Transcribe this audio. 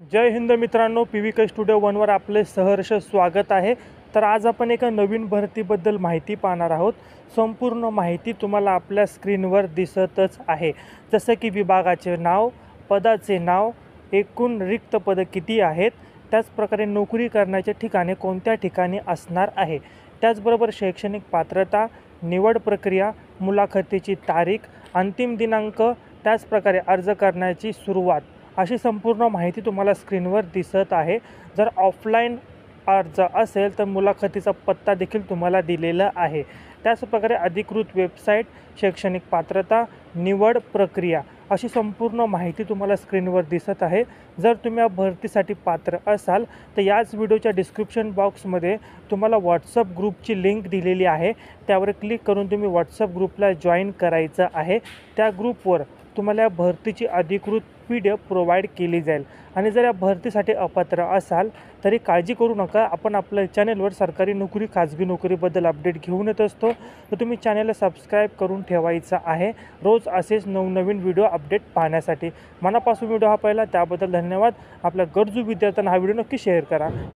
जय हिंद मित्रांनो, PVK studio 1वर आपले सहर्ष स्वागत आहे। तर आज आपण एका नवीन भरतीबद्दल माहिती पाहणार आहोत। संपूर्ण माहिती तुम्हाला आपल्या स्क्रीनवर दिसतच आहे, जसं की विभागाचे नाव, पदाचे नाव, एकूण रिक्त पदं किती आहेत, त्याचप्रकारे नोकरी करण्याचे ठिकाणे कोणत्या ठिकाणी असणार आहे, त्याचबरोबर शैक्षणिक पात्रता, निवड प्रक्रिया, मुलाखतीची तारीख, अंतिम दिनांक, त्याचप्रकारे अर्ज करण्याची सुरुवात अशी संपूर्ण माहिती तुम्हाला स्क्रीनवर दिसत आहे। जर ऑफलाईन अर्ज असेल तर मुलाखतीचा पत्ता देखील तुम्हाला दिलेला आहे। त्याचप्रकारे अधिकृत वेबसाईट, शैक्षणिक पात्रता, निवड प्रक्रिया अशी संपूर्ण माहिती तुम्हाला स्क्रीनवर दिसत आहे। जर तुम्ही या भरतीसाठी पात्र असाल तर याच व्हिडिओच्या डिस्क्रिप्शन बॉक्समध्ये तुम्हाला व्हॉट्सअप ग्रुपची लिंक दिलेली आहे, त्यावर क्लिक करून तुम्ही व्हॉट्सअप ग्रुपला जॉईन करायचं आहे। त्या ग्रुपवर तुम्हाला या भरतीची अधिकृत PDF प्रोव्हाइड केली जाईल। आणि जर या भरतीसाठी अपात्र असाल तरी काळजी करू नका, आपण आपल्या चॅनलवर सरकारी नोकरी, खाजगी नोकरीबद्दल अपडेट घेऊन येत असतो, तर तुम्ही चॅनलला सबस्क्राईब करून ठेवायचं आहे रोज असेच नवनवीन व्हिडिओ अपडेट पाहण्यासाठी। मनापासून व्हिडिओ हा पाहिला त्याबद्दल धन्यवाद। आपल्या गरजू विद्यार्थ्यांना हा व्हिडिओ नक्की शेअर करा।